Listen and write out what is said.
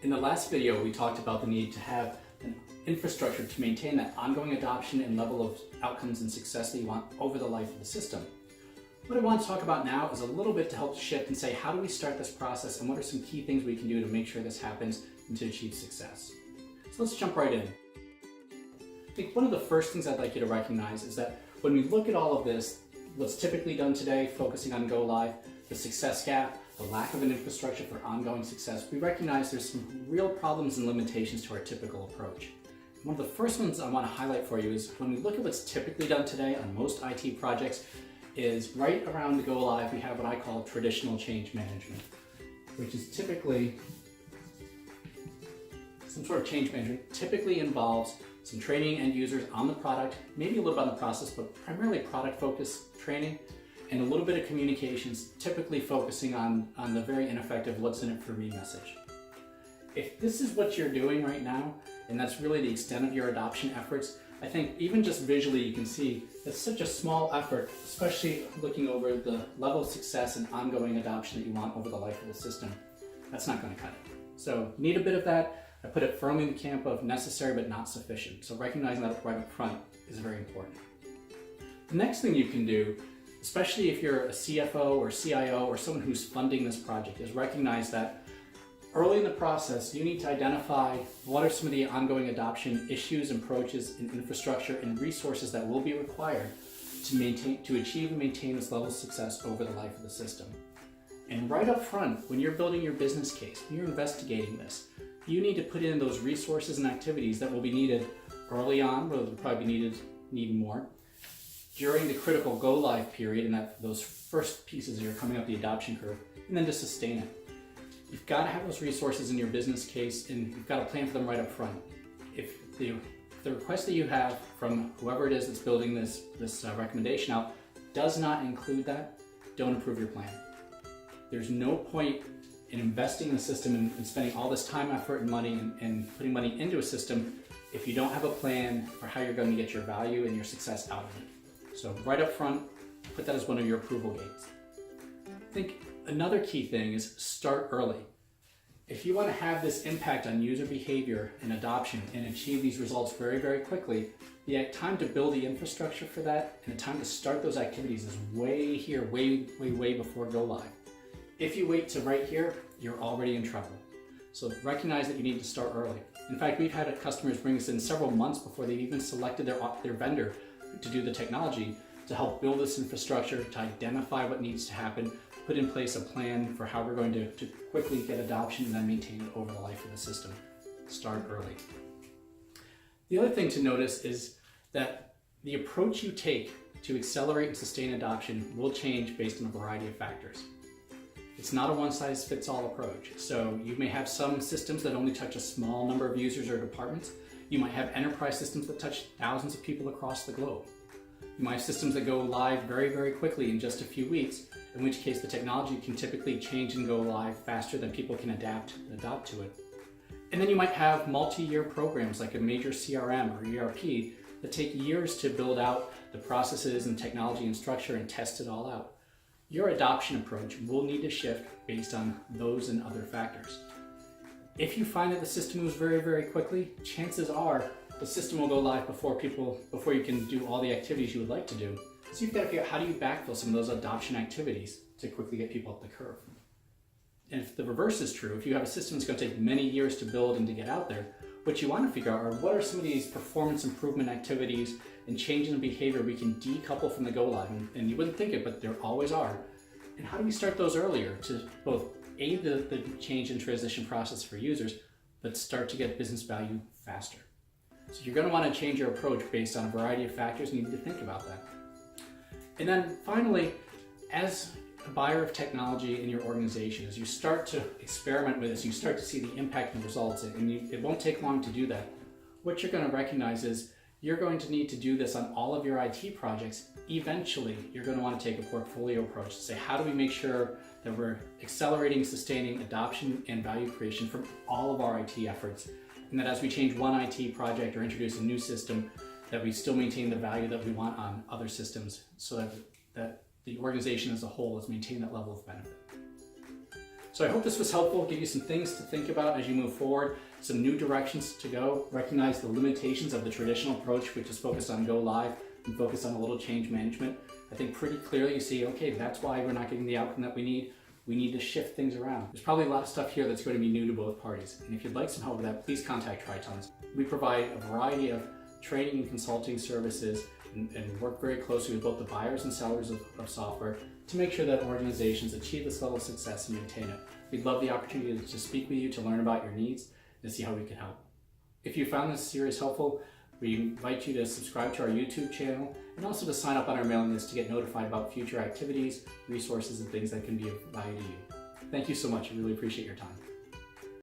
In the last video, we talked about the need to have an infrastructure to maintain that ongoing adoption and level of outcomes and success that you want over the life of the system. What I want to talk about now is a little bit to help shift and say, how do we start this process and what are some key things we can do to make sure this happens and to achieve success? So let's jump right in. I think one of the first things I'd like you to recognize is that when we look at all of this, what's typically done today, focusing on go live, the success gap, the lack of an infrastructure for ongoing success, we recognize there's some real problems and limitations to our typical approach. One of the first ones I want to highlight for you is when we look at what's typically done today on most IT projects is right around the go live, we have what I call traditional change management, which is typically some sort of change management, typically involves some training end users on the product, maybe a little bit on the process, but primarily product focused training, and a little bit of communications, typically focusing on the very ineffective what's in it for me message. If this is what you're doing right now, and that's really the extent of your adoption efforts, I think even just visually you can see it's such a small effort, especially looking over the level of success and ongoing adoption that you want over the life of the system. That's not going to cut it. So you need a bit of that. I put it firmly in the camp of necessary but not sufficient. So recognizing that right up front is very important. The next thing you can do, especially if you're a CFO or CIO or someone who's funding this project, is recognize that early in the process, you need to identify what are some of the ongoing adoption issues, approaches, and infrastructure and resources that will be required to achieve and maintain this level of success over the life of the system. And right up front, when you're building your business case, when you're investigating this, you need to put in those resources and activities that will be needed early on, where they'll probably be needed more, during the critical go live period, and that those first pieces are coming up the adoption curve, and then to sustain it. You've got to have those resources in your business case, and you've got to plan for them right up front. If the request that you have from whoever it is that's building this recommendation out does not include that, don't approve your plan. There's no point in investing in the system and spending all this time, effort, and money and putting money into a system if you don't have a plan for how you're going to get your value and your success out of it. So right up front, put that as one of your approval gates. I think another key thing is start early. If you want to have this impact on user behavior and adoption and achieve these results very, very quickly, the time to build the infrastructure for that and the time to start those activities is way here, way before go live. If you wait to right here, you're already in trouble. So recognize that you need to start early. In fact, we've had customers bring us in several months before they've even selected their vendor to do the technology to help build this infrastructure, to identify what needs to happen, put in place a plan for how we're going to quickly get adoption and then maintain it over the life of the system. Start early. The other thing to notice is that the approach you take to accelerate and sustain adoption will change based on a variety of factors. It's not a one-size-fits-all approach. So you may have some systems that only touch a small number of users or departments. You might have enterprise systems that touch thousands of people across the globe. You might have systems that go live very, very quickly in just a few weeks, in which case the technology can typically change and go live faster than people can adopt to it. And then you might have multi-year programs like a major CRM or ERP that take years to build out the processes and technology and structure and test it all out. Your adoption approach will need to shift based on those and other factors. If you find that the system moves very, very quickly, chances are the system will go live before you can do all the activities you would like to do. So you've got to figure out how do you backfill some of those adoption activities to quickly get people up the curve. And if the reverse is true, if you have a system that's going to take many years to build and to get out there, what you want to figure out are what are some of these performance improvement activities and changes in behavior we can decouple from the go live. And you wouldn't think it, but there always are. And how do we start those earlier to both aid the change and transition process for users, but start to get business value faster? So you're going to want to change your approach based on a variety of factors, and you need to think about that. And then finally, as a buyer of technology in your organization, as you start to experiment with this, you start to see the impact and results, and it won't take long to do that. What you're going to recognize is you're going to need to do this on all of your IT projects. Eventually, you're going to want to take a portfolio approach to say, how do we make sure that we're accelerating, sustaining adoption and value creation from all of our IT efforts, and that as we change one IT project or introduce a new system, that we still maintain the value that we want on other systems so that the organization as a whole has maintained that level of benefit. So I hope this was helpful, give you some things to think about as you move forward, some new directions to go, recognize the limitations of the traditional approach, which is focused on go live and focused on a little change management. I think pretty clearly you see, okay, that's why we're not getting the outcome that we need. We need to shift things around. There's probably a lot of stuff here that's going to be new to both parties. And if you'd like some help with that, please contact Tritons. We provide a variety of training and consulting services and work very closely with both the buyers and sellers of software to make sure that organizations achieve this level of success and maintain it. We'd love the opportunity to speak with you, to learn about your needs, and see how we can help. If you found this series helpful, we invite you to subscribe to our YouTube channel and also to sign up on our mailing list to get notified about future activities, resources, and things that can be of value to you. Thank you so much. I really appreciate your time.